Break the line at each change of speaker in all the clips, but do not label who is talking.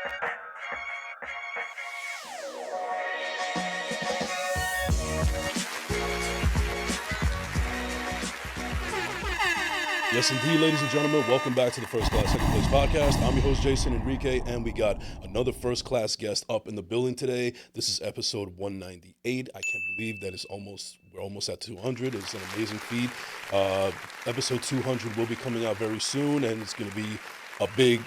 Yes, indeed, ladies and gentlemen, welcome back to the First Class, Second Place podcast. I'm your host, Jason Enrique, and we got another first-class guest up in the building today. This is episode 198. I can't believe that we're almost at 200. It's an amazing feat. Episode 200 will be coming out very soon, and it's going to be a big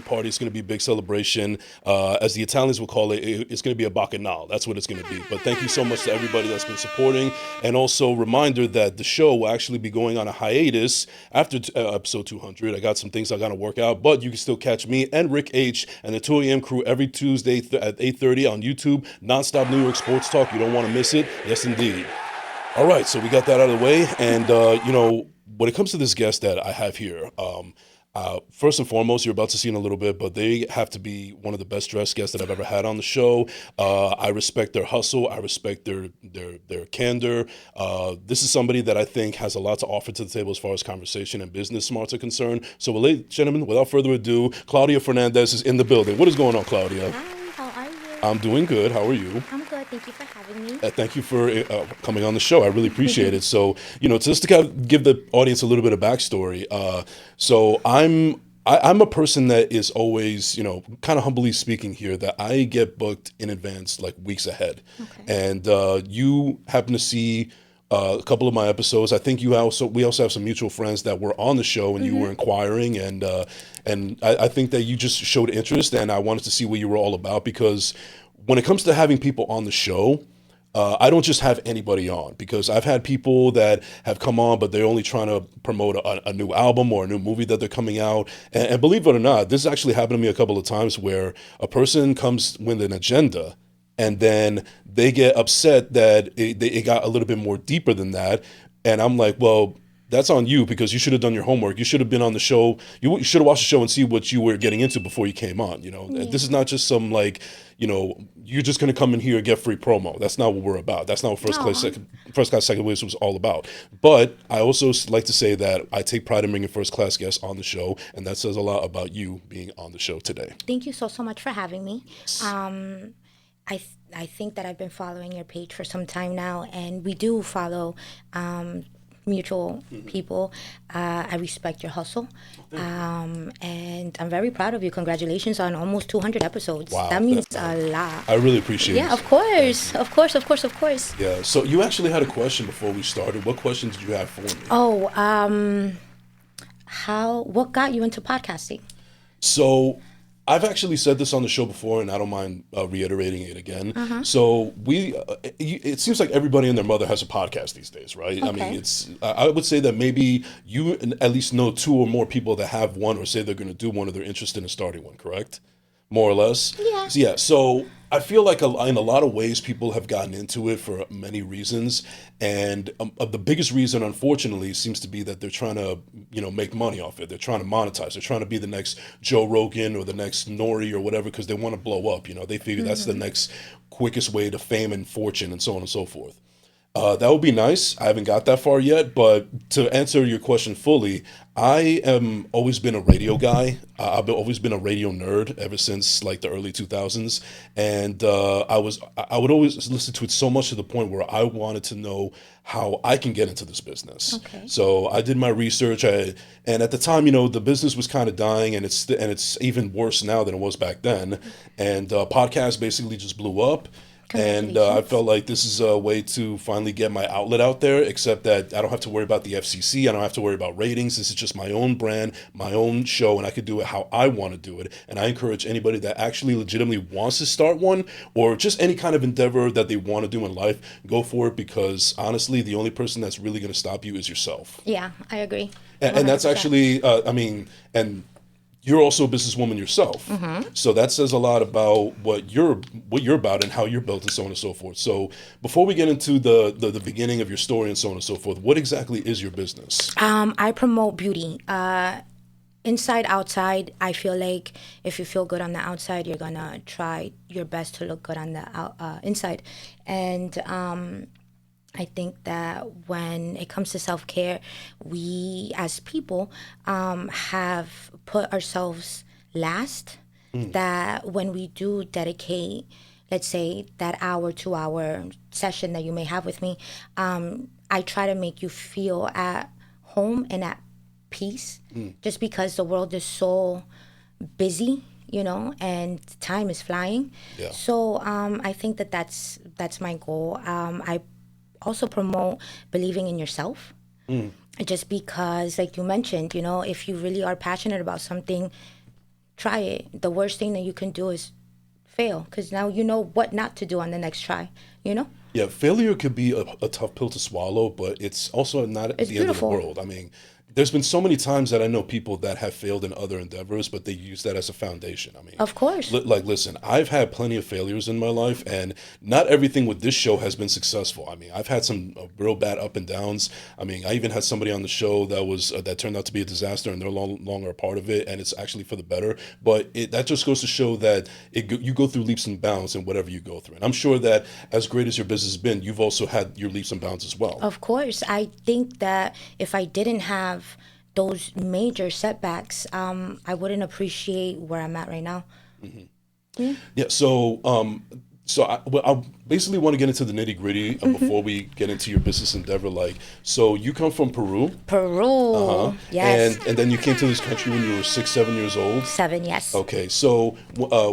party. It's going to be a big celebration. As the Italians will call it, it's going to be a bacchanal. That's what it's going to be. But thank you so much to everybody that's been supporting. And also, reminder that the show will actually be going on a hiatus after episode 200. I got some things I got to work out, but you can still catch me and Rick H. and the 2 a.m. crew every Tuesday at 8:30 on YouTube. Nonstop New York sports talk. You don't want to miss it. Yes, indeed. All right, so we got that out of the way. And, when it comes to this guest that I have here, first and foremost, you're about to see in a little bit, but they have to be one of the best dressed guests that I've ever had on the show. I respect their hustle. I respect their candor. This is somebody that I think has a lot to offer to the table as far as conversation and business smarts are concerned. So, ladies and gentlemen, without further ado, Claudia Fernandez is in the building. What is going on, Claudia?
Hi, how are you?
I'm doing good. How are you?
I'm good. Thank you for having me.
Thank you for coming on the show. I really appreciate it. So, just to kind of give the audience a little bit of backstory. So I'm a person that is always, kind of humbly speaking here, that I get booked in advance, like weeks ahead.
Okay.
And you happen to see a couple of my episodes. I think we also have some mutual friends that were on the show, and you were inquiring, and I think that you just showed interest, and I wanted to see what you were all about, because when it comes to having people on the show, I don't just have anybody on, because I've had people that have come on, but they're only trying to promote a new album or a new movie that they're coming out. And believe it or not, this actually happened to me a couple of times, where a person comes with an agenda, and then they get upset that it got a little bit more deeper than that. And I'm like, well, that's on you, because you should have done your homework. You should have been on the show. You should have watched the show and see what you were getting into before you came on.
Yeah.
This is not just some you're just going to come in here and get free promo. That's not what we're about. That's not what First Class, Second Place was all about. But I also like to say that I take pride in bringing first class guests on the show, and that says a lot about you being on the show today.
Thank you so much for having me. I think that I've been following your page for some time now, and we do follow mutual people. I respect your hustle, and I'm very proud of you. Congratulations on almost 200 episodes.
Wow,
that means a lot.
I really appreciate it.
Yeah, of course.
Yeah, so you actually had a question before we started. What question did you have for me?
Oh, what got you into podcasting?
So I've actually said this on the show before, and I don't mind reiterating it again. So it seems like everybody and their mother has a podcast these days, right?
Okay.
I mean, I would say that maybe you at least know two or more people that have one, or say they're going to do one, or they're interested in starting one, correct? More or less?
Yeah.
So I feel like in a lot of ways people have gotten into it for many reasons, and the biggest reason, unfortunately, seems to be that they're trying to make money off it. They're trying to monetize. They're trying to be the next Joe Rogan or the next Nori or whatever, because they want to blow up. They figure that's the next quickest way to fame and fortune, and so on and so forth. That would be nice. I haven't got that far yet, but to answer your question fully, I am always been a radio guy. I've always been a radio nerd ever since like the early 2000s, and I would always listen to it so much to the point where I wanted to know how I can get into this business.
Okay.
So I did my research, and at the time, the business was kind of dying, and it's even worse now than it was back then. And podcasts basically just blew up. And I felt like this is a way to finally get my outlet out there, except that I don't have to worry about the FCC. I don't have to worry about ratings. This is just my own brand, my own show, and I could do it how I want to do it. And I encourage anybody that actually legitimately wants to start one, or just any kind of endeavor that they want to do in life, go for it, because honestly, the only person that's really going to stop you is yourself.
Yeah, I agree.
And that's actually, and you're also a businesswoman yourself. So that says a lot about what you're about and how you're built, and so on and so forth. So before we get into the beginning of your story and so on and so forth, what exactly is your business?
I promote beauty. Inside, outside. I feel like if you feel good on the outside, you're gonna try your best to look good on the inside. And I think that when it comes to self-care, we as people have put ourselves last that when we do dedicate, let's say, that hour, 2 hour session that you may have with me, I try to make you feel at home and at peace, just because the world is so busy, and time is flying.
Yeah.
So I think that that's my goal. I also promote believing in yourself, just because, like you mentioned, if you really are passionate about something, try it. The worst thing that you can do is fail, because now you know what not to do on the next try.
Yeah, failure could be a tough pill to swallow, but it's also not
It's
the end of the
beautiful.
world. I mean, there's been so many times that I know people that have failed in other endeavors, but they use that as a foundation. I mean,
Of course.
listen, I've had plenty of failures in my life, and not everything with this show has been successful. I mean, I've had some real bad up and downs. I mean, I even had somebody on the show that was that turned out to be a disaster, and they're longer a part of it, and it's actually for the better. But that just goes to show that you go through leaps and bounds in whatever you go through. And I'm sure that as great as your business has been, you've also had your leaps and bounds as well.
Of course. I think that if I didn't have those major setbacks, I wouldn't appreciate where I'm at right now.
Yeah. I basically want to get into the nitty gritty before we get into your business endeavor. Like, so you come from Peru,
Peru. Yes.
and then you came to this country when you were 6, 7 years old.
7, yes.
Okay, so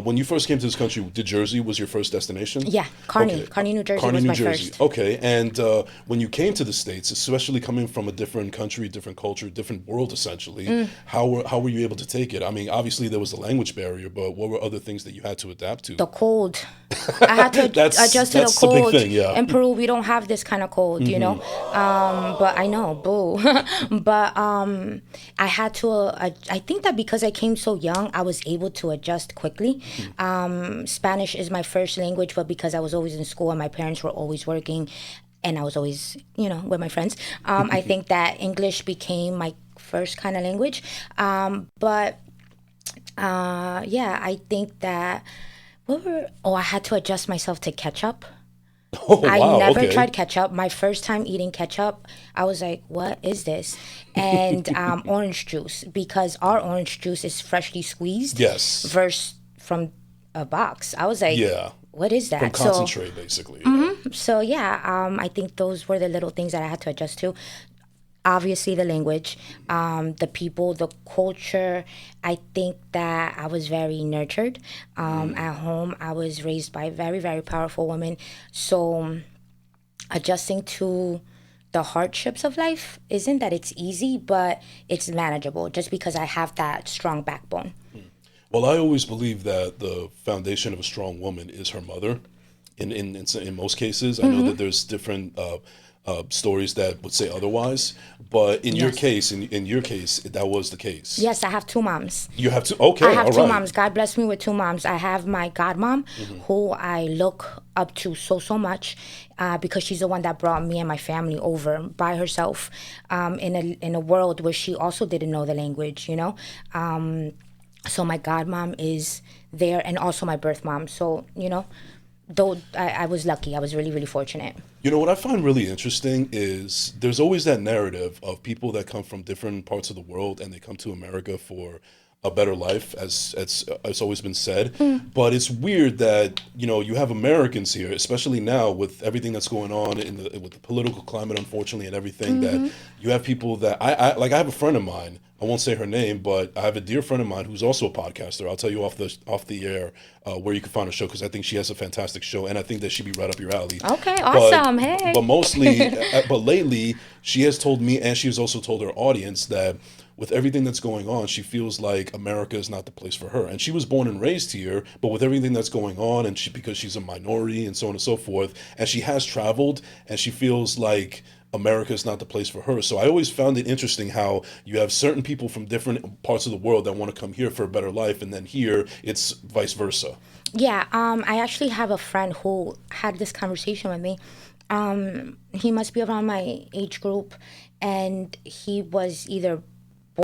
when you first came to this country, did Jersey was your first destination?
Yeah, Kearney.
Okay.
Kearney, New Jersey
Kearney,
was
New
my
Jersey.
first.
Okay, and when you came to the States, especially coming from a different country, different culture, different world, essentially, how were you able to take it? I mean, obviously there was a language barrier, but what were other things that you had to adapt to?
The cold. I had to adjust to the
that's the
cold.
big thing, yeah.
In Peru, we don't have this kind of cold, But I know, boo. But I had to. I think that because I came so young, I was able to adjust quickly. Spanish is my first language, but because I was always in school and my parents were always working, and I was always, with my friends, I think that English became my first kind of language. Yeah, I think that. I had to adjust myself to ketchup.
Oh, wow,
I never
okay.
tried ketchup. My first time eating ketchup, I was like, what is this? And orange juice, because our orange juice is freshly squeezed.
Yes.
Versus from a box. I was like,
Yeah.
what is that?
From concentrate, basically.
So yeah, I think those were the little things that I had to adjust to. Obviously the language, the people, the culture. I think that I was very nurtured. At home, I was raised by a very, very powerful woman. So adjusting to the hardships of life isn't that it's easy, but it's manageable just because I have that strong backbone.
Well, I always believe that the foundation of a strong woman is her mother. In most cases, I know that there's different stories that would say otherwise, but in your case, in your case, that was the case.
Yes, I have 2 moms.
You have two. Okay,
I have
all
2
right.
moms. God bless me with 2 moms. I have my godmom, who I look up to so much, because she's the one that brought me and my family over by herself, in a world where she also didn't know the language. So my godmom is there, and also my birth mom. So though I was lucky, I was really, really fortunate.
You know what I find really interesting is there's always that narrative of people that come from different parts of the world and they come to America for a better life, as it's always been said. But it's weird that you have Americans here, especially now with everything that's going on with the political climate, unfortunately, and everything. That you have people that I have a friend of mine. I won't say her name, but I have a dear friend of mine who's also a podcaster. I'll tell you off the air where you can find her show, because I think she has a fantastic show, and I think that she'd be right up your alley.
Okay, awesome. Hey.
But mostly, but lately, she has told me, and she has also told her audience that with everything that's going on, she feels like America is not the place for her. And she was born and raised here, but with everything that's going on, and because she's a minority and so on and so forth, and she has traveled, and she feels like America is not the place for her. So I always found it interesting how you have certain people from different parts of the world that want to come here for a better life, and then here it's vice versa.
Yeah, I actually have a friend who had this conversation with me. He must be around my age group, and he was either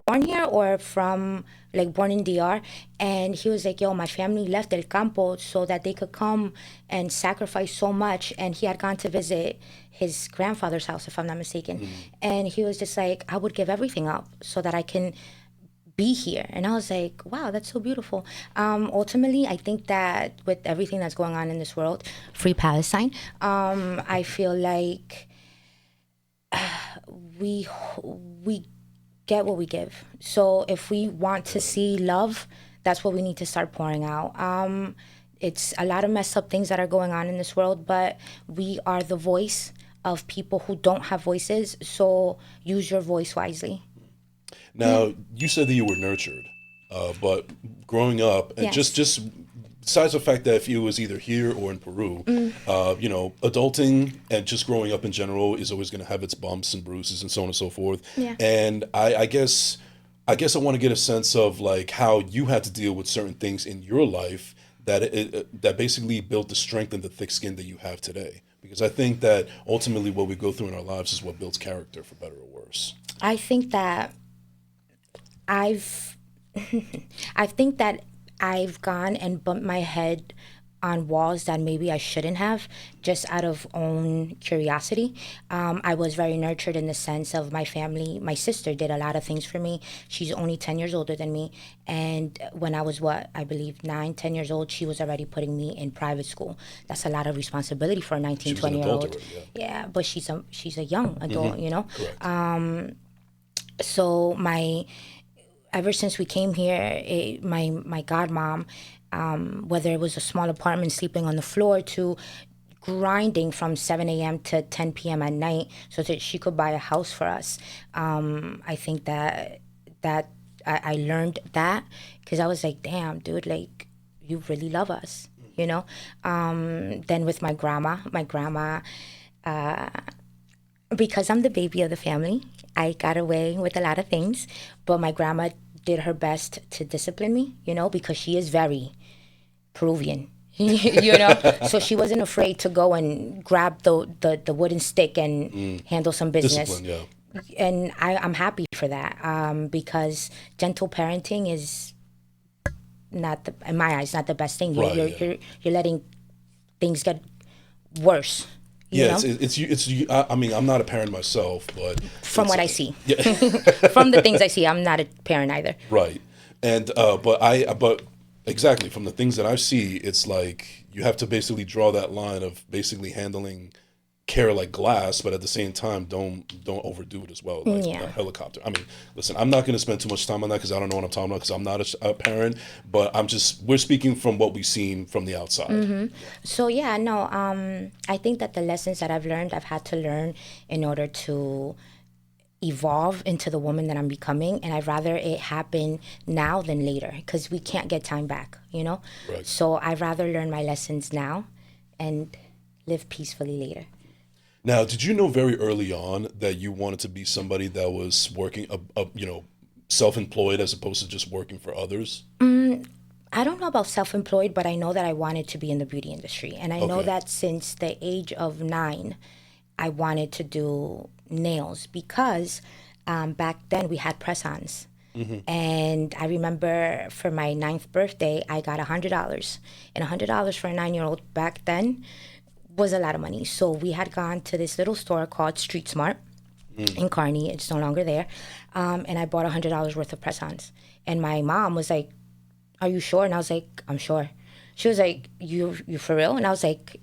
born here or born in DR, and he was like, yo, my family left El Campo so that they could come and sacrifice so much. And he had gone to visit his grandfather's house, if I'm not mistaken. And he was just like, I would give everything up so that I can be here. And I was like, wow, that's so beautiful. Ultimately, I think that with everything that's going on in this world, free Palestine, I feel like we we get what we give. So if we want to see love, that's what we need to start pouring out. It's a lot of messed up things that are going on in this world, but we are the voice of people who don't have voices. So use your voice wisely.
Now, you said that you were nurtured, but growing up, and
Yes.
just besides the fact that if it was either here or in Peru, adulting and just growing up in general is always going to have its bumps and bruises and so on and so forth.
Yeah.
And I guess I want to get a sense of like how you had to deal with certain things in your life that basically built the strength and the thick skin that you have today. Because I think that ultimately what we go through in our lives is what builds character, for better or worse.
I think that I've I think that I've gone and bumped my head on walls that maybe I shouldn't have, just out of own curiosity. I was very nurtured in the sense of my family. My sister did a lot of things for me. She's only 10 years older than me. And when I was, I believe 9, 10 years old, she was already putting me in private school. That's a lot of responsibility for a 19,
She was an
20-year-old.
adult already,
Yeah, but she's a young adult, you know?
Correct.
So ever since we came here, my godmom, whether it was a small apartment sleeping on the floor to grinding from 7 a.m. to 10 p.m. at night so that she could buy a house for us. I think that I learned that because I was like, damn, dude, like, you really love us, you know? Then with my grandma, because I'm the baby of the family, I got away with a lot of things, but my grandma did her best to discipline me, you know, because she is very Peruvian, you know, so she wasn't afraid to go and grab the wooden stick and handle some business.
Discipline, yeah.
And I'm happy for that, because gentle parenting is not in my eyes, not the best thing.
Right,
You're letting things get worse. You
Yeah,
know?
it's. I mean, I'm not a parent myself, but
From what I see,
yeah,
from the things I see, I'm not a parent either.
right. And but exactly from the things that I see, it's like you have to basically draw that line of basically handling care like glass, but at the same time, don't overdo it as well, like
Yeah.
a helicopter. I mean, listen, I'm not going to spend too much time on that because I don't know what I'm talking about because I'm not a parent, but we're speaking from what we've seen from the outside.
So yeah, no, I think that the lessons that I've learned, I've had to learn in order to evolve into the woman that I'm becoming, and I'd rather it happen now than later because we can't get time back, you know?
Right.
So I'd rather learn my lessons now and live peacefully later.
Now, did you know very early on that you wanted to be somebody that was working, self-employed as opposed to just working for others?
I don't know about self-employed, but I know that I wanted to be in the beauty industry. And I know
Okay.
that since the age of 9, I wanted to do nails because back then we had press-ons. And I remember for my 9th birthday, I got $100. And $100 for a 9-year-old back then was a lot of money. So we had gone to this little store called Street Smart in Kearney. It's no longer there. And I bought $100 worth of press-ons. And my mom was like, "Are you sure?" And I was like, "I'm sure." She was like, you for real?" And I was like,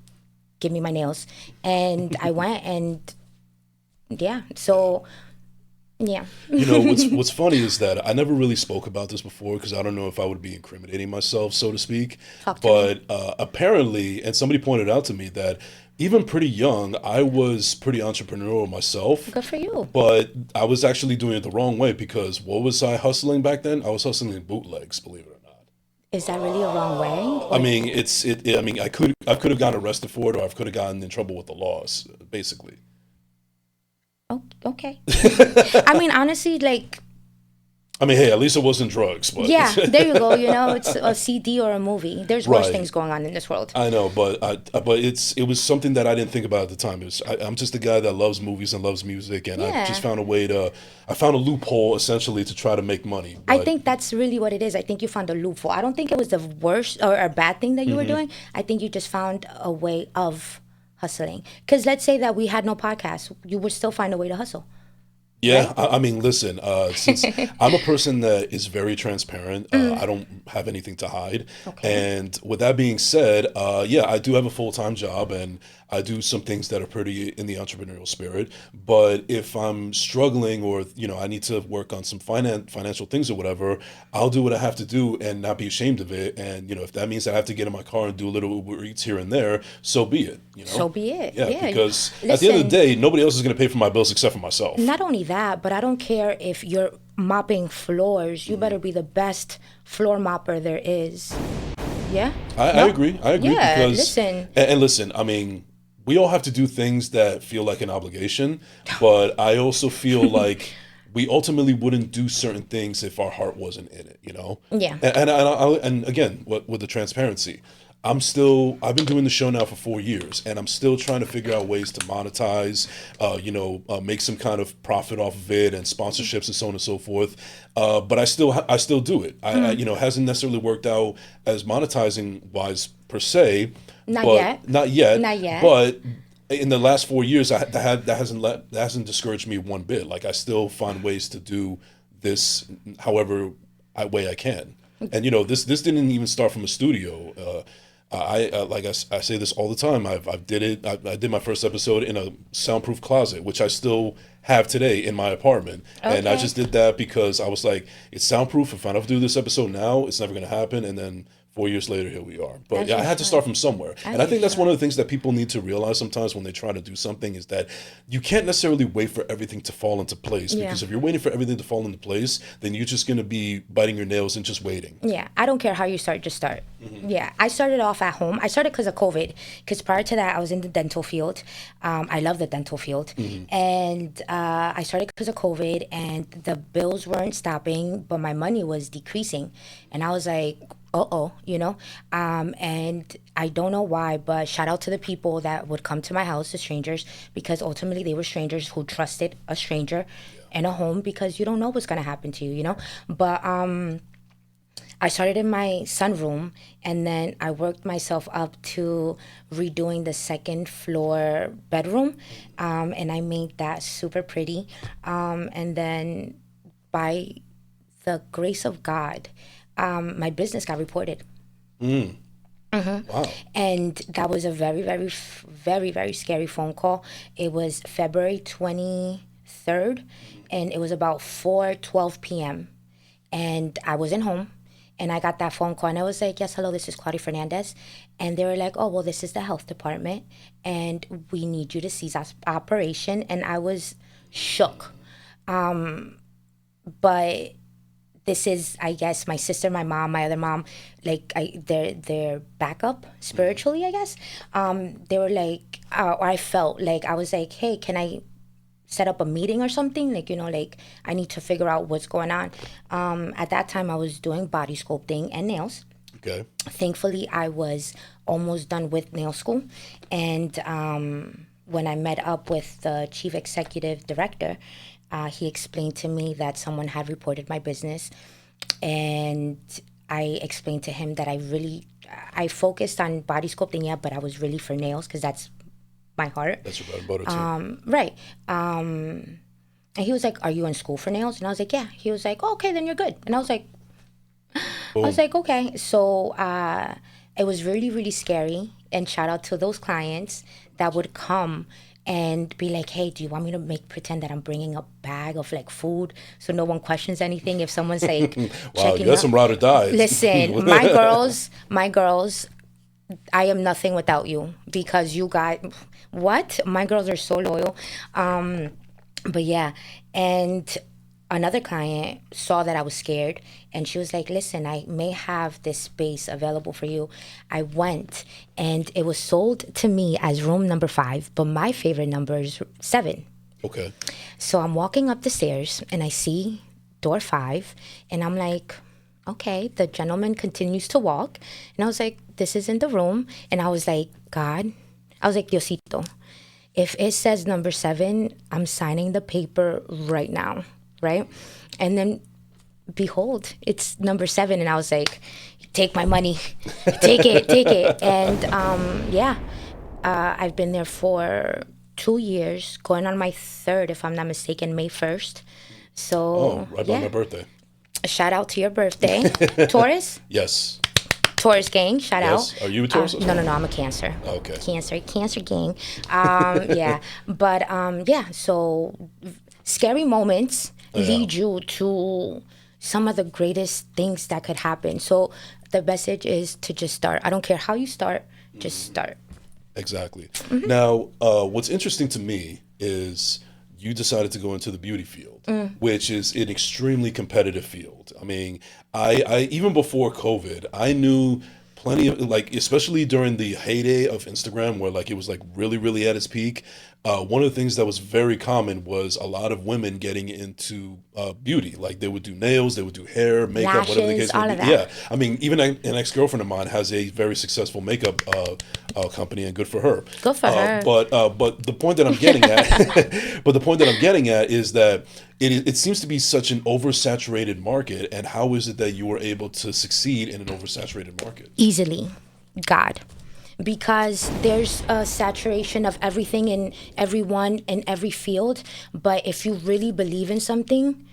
"Give me my nails." And I went and yeah. So yeah.
You know, what's funny is that I never really spoke about this before because I don't know if I would be incriminating myself, so to speak.
Talk to me.
But apparently, and somebody pointed out to me that even pretty young, I was pretty entrepreneurial myself.
Good for you.
But I was actually doing it the wrong way because what was I hustling back then? I was hustling bootlegs, believe it or not.
Is that really a wrong way?
I mean, I mean, I could have gotten arrested for it, or I could have gotten in trouble with the laws, basically.
Oh, okay. I mean, honestly, like,
I mean, hey, at least it wasn't drugs. But
yeah, there you go. You know, it's a CD or a movie. There's worse
Right.
things going on in this world.
I know, but it was something that I didn't think about at the time. I'm just a guy that loves movies and loves music, and I
Yeah.
just found I found a loophole essentially to try to make money.
I
But
think that's really what it is. I think you found a loophole. I don't think it was the worst or a bad thing that you were doing. I think you just found a way of hustling. Because let's say that we had no podcast, you would still find a way to hustle.
Yeah,
right?
I mean, listen, since I'm a person that is very transparent, I don't have anything to hide.
Okay.
And with that being said, yeah, I do have a full-time job and I do some things that are pretty in the entrepreneurial spirit. But if I'm struggling or, I need to work on some financial things or whatever, I'll do what I have to do and not be ashamed of it. And, if that means I have to get in my car and do a little Uber Eats here and there, so be it.
So be it.
Yeah,
Yeah.
because at the end of the
Listen,
day, nobody else is going to pay for my bills except for myself.
not only that, but I don't care if you're mopping floors. You better be the best floor mopper there is. Yeah?
I
No?
agree. I agree
Yeah,
because
listen.
and listen, I mean, we all have to do things that feel like an obligation, but I also feel like we ultimately wouldn't do certain things if our heart wasn't in it.
Yeah.
And again, with the transparency, I've been doing the show now for 4 years, and I'm still trying to figure out ways to monetize, make some kind of profit off of it and sponsorships and so on and so forth. But I still do it. It hasn't necessarily worked out as monetizing wise per se,
Not
but
yet.
not yet.
Not yet.
But in the last 4 years, that hasn't discouraged me one bit. Like I still find ways to do this, however way I can. And this didn't even start from a studio. I say this all the time. I did my first episode in a soundproof closet, which I still have today in my apartment. And I
Okay.
just did that because I was like, it's soundproof. If I don't do this episode now, it's never going to happen. And then 4 years later, here we are. But
As
yeah, I
you
had to
should.
start from somewhere.
As
And I
you
think that's one of
should.
the things that people need to realize sometimes when they try to do something is that you can't necessarily wait for everything to fall into place.
Yeah.
Because if you're waiting for everything to fall into place, then you're just going to be biting your nails and just waiting.
Yeah, I don't care how you start, just start. Yeah, I started off at home. I started because of COVID, because prior to that, I was in the dental field. I love the dental field. And I started because of COVID, and the bills weren't stopping, but my money was decreasing. And I was like, uh-oh. And I don't know why, but shout out to the people that would come to my house, the strangers, because ultimately they were strangers who trusted a stranger in a home because you don't know what's going to happen to you. But I started in my sunroom, and then I worked myself up to redoing the second floor bedroom, and I made that super pretty. And then by the grace of God, my business got reported.
Wow.
And that was a very, very, very, very scary phone call. It was February 23rd, and it was about 4:12 p.m. And I wasn't home, and I got that phone call, and I was like, yes, hello, this is Claudia Fernandez. And they were like, oh, well, this is the health department, and we need you to cease operation. And I was shook. But this is, I guess, my sister, my mom, my other mom, like their backup spiritually, I guess. They were like, or I felt like I was like, hey, can I set up a meeting or something? Like I need to figure out what's going on. At that time, I was doing body sculpting and nails.
Okay.
Thankfully, I was almost done with nail school, and when I met up with the chief executive director, he explained to me that someone had reported my business, and I explained to him that I focused on body sculpting, yeah, but I was really for nails because that's my heart.
That's your bread and butter too.
Right. And he was like, "Are you in school for nails?" And I was like, "Yeah." He was like, oh, "Okay, then you're good." And I was like, "Okay." So it was really, really scary. And shout out to those clients that would come and be like, "Hey, do you want me to pretend that I'm bringing a bag of like food so no one questions anything if someone's like
Wow,
checking
you had
up?"
some ride or dies.
Listen, my girls, I am nothing without you because you got what? My girls are so loyal. But yeah, and another client saw that I was scared, and she was like, "Listen, I may have this space available for you." I went, and it was sold to me as room number 5, but my favorite number is 7.
Okay.
So I'm walking up the stairs, and I see door 5, and I'm like, okay. The gentleman continues to walk, and I was like, this isn't the room. And I was like, God, I was like, Diosito, if it says number 7, I'm signing the paper right now, right? And then behold, it's number 7. And I was like, take my money, take it. And yeah, I've been there for 2 years, going on my third, if I'm not mistaken, May 1st.
Oh,
So,
right by my
yeah,
birthday.
a shout out to your birthday. Taurus?
Yes.
Taurus gang, shout out.
Yes. Are you a Taurus as
No,
well?
no, no, I'm a Cancer.
Okay.
Cancer gang. Yeah, but yeah, so scary moments
Yeah.
lead you to some of the greatest things that could happen. So the message is to just start. I don't care how you start, just start.
Exactly. Now, what's interesting to me is you decided to go into the beauty field, which is an extremely competitive field. I mean, I even before COVID, I knew plenty of like, especially during the heyday of Instagram, where like it was like really, really at its peak. One of the things that was very common was a lot of women getting into beauty. Like they would do nails, they would do hair, makeup, whatever the
Lashes,
case may
all
be.
of that.
Yeah, I mean, even an ex-girlfriend of mine has a very successful makeup company, and good for her.
Good for her.
But the point that I'm getting at, but the point that I'm getting at is that it seems to be such an oversaturated market. And how is it that you were able to succeed in an oversaturated market?
Easily, God. Because there's a saturation of everything in everyone in every field. But if you really believe in something,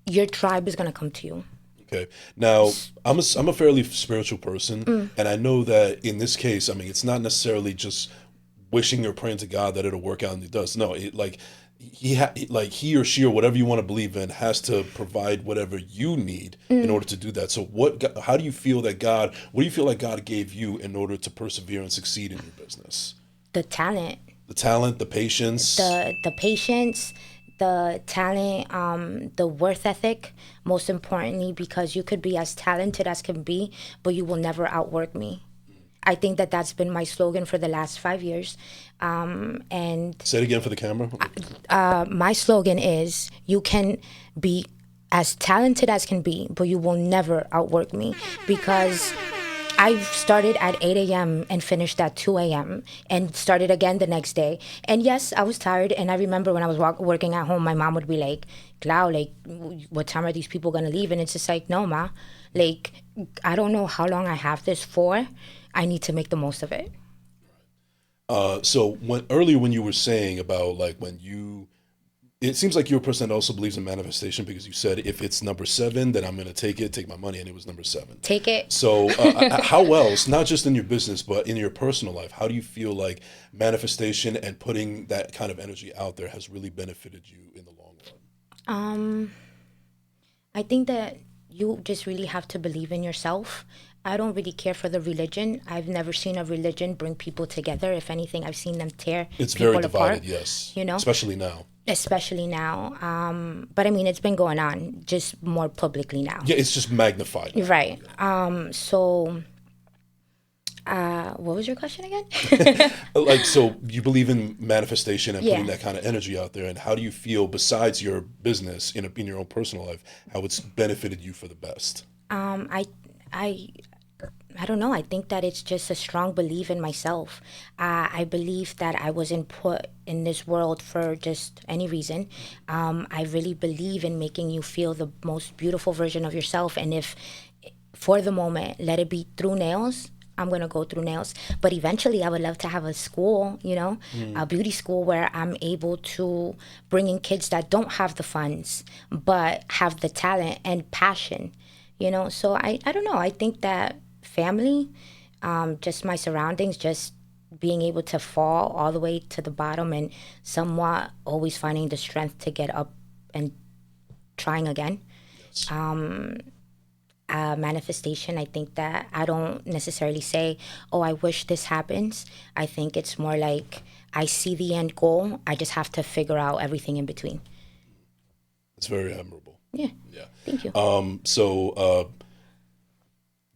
your tribe is going to come to you.
Okay. Now, I'm a fairly spiritual person, and I know that in this case, I mean, it's not necessarily just wishing or praying to God that it'll work out, and it does. No, it like like he or she or whatever you want to believe in has to provide whatever you need in order to do that. So, how do you feel that God? What do you feel like God gave you in order to persevere and succeed in your business?
The talent,
The talent, the patience.
the patience, the talent, the worth ethic, most importantly, because you could be as talented as can be, but you will never outwork me. I think that that's been my slogan for the last 5 years. And
Say it again for the camera.
my slogan is you can be as talented as can be, but you will never outwork me because I started at 8 a.m. and finished at 2 a.m. and started again the next day. And yes, I was tired. And I remember when I was working at home, my mom would be like, Clau, like, what time are these people going to leave? And it's just like, no, Ma, like, I don't know how long I have this for. I need to make the most of it.
So when you were saying about like when you, it seems like you're a person that also believes in manifestation because you said if it's number 7, then I'm going to take my money, and it was number 7.
Take it.
So how else, not just in your business, but in your personal life, how do you feel like manifestation and putting that kind of energy out there has really benefited you in the long run?
I think that you just really have to believe in yourself. I don't really care for the religion. I've never seen a religion bring people together. If anything, I've seen them tear
It's
people
very
apart.
divided, yes.
You know,
Especially now.
especially now. But I mean, it's been going on just more publicly now.
Yeah, it's just magnified now.
Right. So, what was your question again?
Like, so you believe in manifestation and putting
Yeah.
that kind of energy out there, and how do you feel besides your business in your own personal life, how it's benefited you for the best?
I, I, I don't know. I think that it's just a strong belief in myself. I believe that I wasn't put in this world for just any reason. I really believe in making you feel the most beautiful version of yourself. And if, for the moment, let it be through nails, I'm going to go through nails. But eventually, I would love to have a school, a beauty school where I'm able to bring in kids that don't have the funds, but have the talent and passion. So I don't know. I think that family, just my surroundings, just being able to fall all the way to the bottom and somewhat always finding the strength to get up and trying again.
Yes.
Manifestation, I think that I don't necessarily say, oh, I wish this happens. I think it's more like I see the end goal. I just have to figure out everything in between.
It's very admirable.
Yeah.
Yeah.
Thank you.
So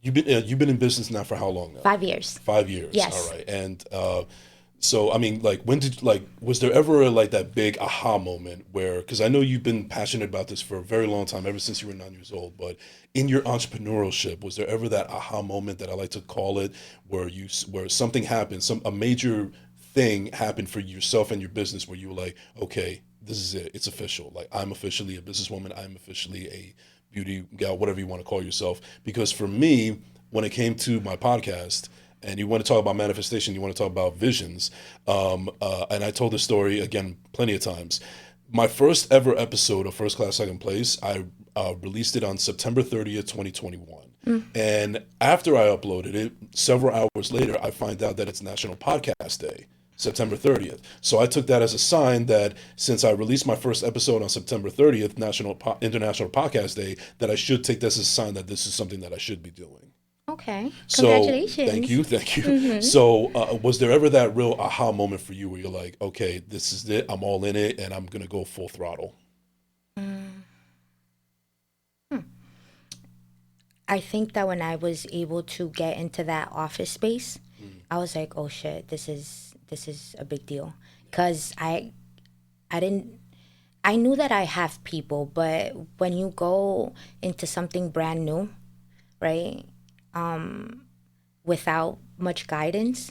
you've been in business now for how long now?
5 years.
5 years.
Yes.
All right. And so I mean, like, was there ever like that big aha moment where? Because I know you've been passionate about this for a very long time, ever since you were 9 years old. But in your entrepreneurship, was there ever that aha moment that I like to call it, where something happened, a major thing happened for yourself and your business, where you were like, okay, this is it, it's official. Like, I'm officially a businesswoman. I'm officially a beauty gal, whatever you want to call yourself. Because for me, when it came to my podcast, and you want to talk about manifestation, you want to talk about visions. And I told this story again plenty of times. My first ever episode of First Class Second Place, I released it on September 30th, 2021. And after I uploaded it, several hours later, I find out that it's National Podcast Day, September 30th. So I took that as a sign that since I released my first episode on September 30th, International Podcast Day, that I should take this as a sign that this is something that I should be doing.
Okay.
So
Congratulations.
thank you. So was there ever that real aha moment for you where you're like, okay, this is it, I'm all in it, and I'm gonna go full throttle?
I think that when I was able to get into that office space, I was like, oh shit, this is a big deal. Cause I knew that I have people, but when you go into something brand new, right? Without much guidance,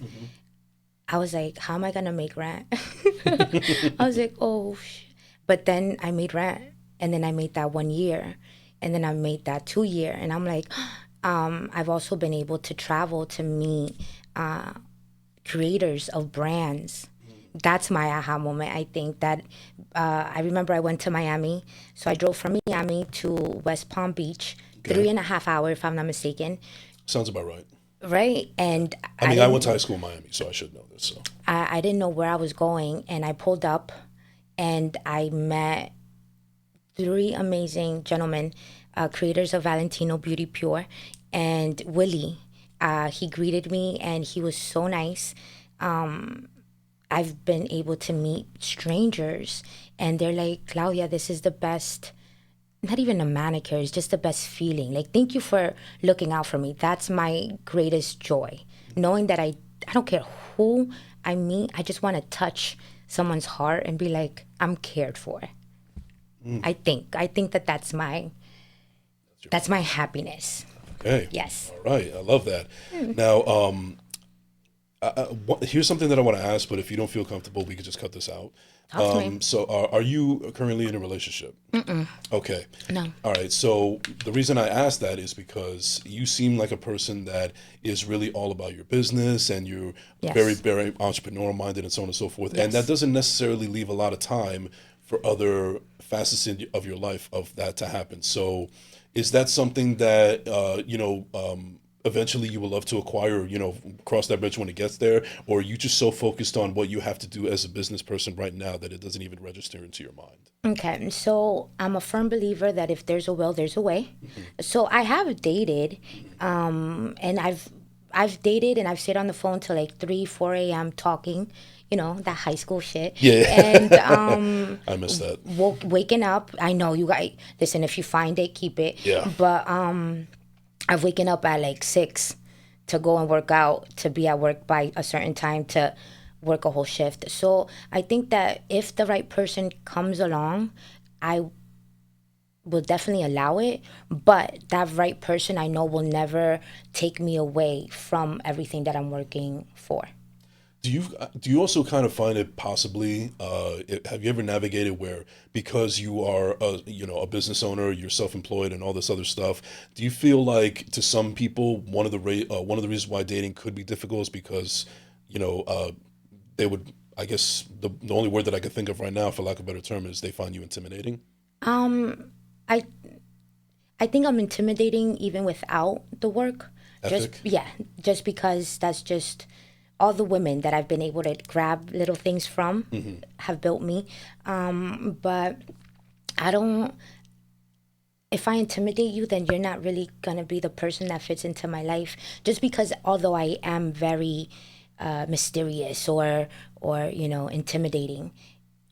I was like, how am I gonna make rent? I was like, oh, but then I made rent, and then I made that 1 year, and then I made that 2 year, and I'm like, I've also been able to travel to meet creators of brands. That's my aha moment. I think that I remember I went to Miami, so I drove from Miami to West Palm Beach,
Okay.
3.5 hours, if I'm not mistaken.
Sounds about right.
Right, and
I mean, I went to high school in Miami, so I should know this. So
I didn't know where I was going, and I pulled up, and I met 3 amazing gentlemen, creators of Valentino Beauty Pure, and Willie. He greeted me, and he was so nice. I've been able to meet strangers, and they're like, Claudia, this is the best. Not even a manicure, it's just the best feeling. Like, thank you for looking out for me. That's my greatest joy. Knowing that I don't care who I meet, I just want to touch someone's heart and be like, I'm cared for. I think that that's my happiness.
okay,
Yes.
all right, I love that. Now, here's something that I want to ask, but if you don't feel comfortable, we could just cut this out.
Talk to me.
So, are you currently in a relationship? Okay.
No.
All right. So the reason I asked that is because you seem like a person that is really all about your business, and you're
Yes.
very, very entrepreneurial minded, and so on and so forth. And that
Yes.
doesn't necessarily leave a lot of time for other facets of your life of that to happen. So, is that something that eventually you will love to acquire, cross that bridge when it gets there? Or are you just so focused on what you have to do as a business person right now that it doesn't even register into your mind?
Okay, so I'm a firm believer that if there's a will, there's a way. So I have dated, and I've dated, and I've stayed on the phone till like 3, 4 a.m. talking, that high school shit.
Yeah.
And
I miss that.
waking up. I know you guys. Listen, if you find it, keep it.
Yeah.
But I've waken up at like 6 to go and work out, to be at work by a certain time, to work a whole shift. So I think that if the right person comes along, I will definitely allow it. But that right person, I know, will never take me away from everything that I'm working for.
Do you also kind of find it possibly? Have you ever navigated where, because you are a business owner, you're self-employed, and all this other stuff? Do you feel like, to some people, one of the reasons why dating could be difficult is because they would, I guess the only word that I could think of right now, for lack of a better term, is they find you intimidating?
I I think I'm intimidating even without the work.
Ethic?
Just because that's just all the women that I've been able to grab little things from have built me. But I don't, if I intimidate you, then you're not really going to be the person that fits into my life. Just because although I am very mysterious or intimidating,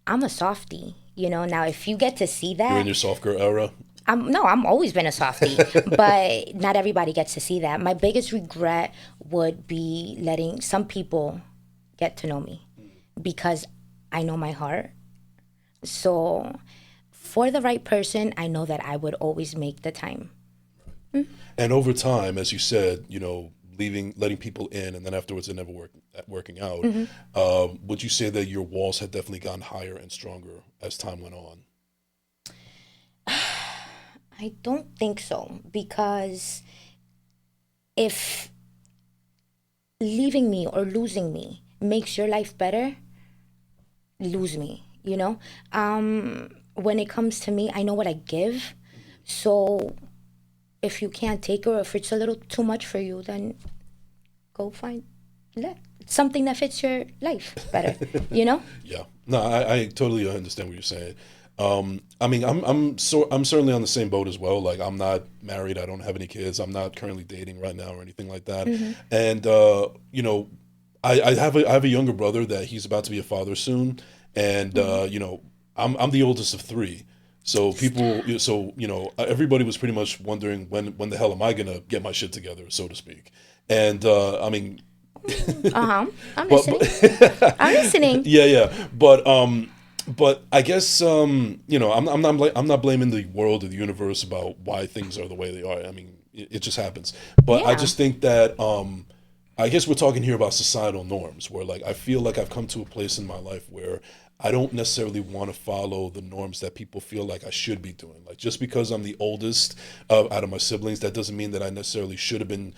I'm a softie. Now if you get to see that.
You're in your soft girl era?
I'm always been a softie, but not everybody gets to see that. My biggest regret would be letting some people get to know me because I know my heart. So for the right person, I know that I would always make the time.
And over time, as you said, letting people in, and then afterwards it never working out. Would you say that your walls had definitely gotten higher and stronger as time went on?
I don't think so, because if leaving me or losing me makes your life better, lose me, you know? When it comes to me, I know what I give. So if you can't take it, or if it's a little too much for you, then go find something that fits your life better, you know?
Yeah. No, I totally understand what you're saying. I mean, I'm certainly on the same boat as well. Like, I'm not married. I don't have any kids. I'm not currently dating right now or anything like that. And you know, I have a younger brother that he's about to be a father soon, and you know, I'm the oldest of three. So everybody was pretty much wondering when the hell am I gonna get my shit together, so to speak. And I mean,
I'm
but,
listening. I'm listening.
yeah. But I guess you know, I'm not blaming the world or the universe about why things are the way they are. I mean, it just happens. But I
Yeah.
just think that I guess we're talking here about societal norms, where like I feel like I've come to a place in my life where I don't necessarily want to follow the norms that people feel like I should be doing. Like, just because I'm the oldest out of my siblings, that doesn't mean that I necessarily should have been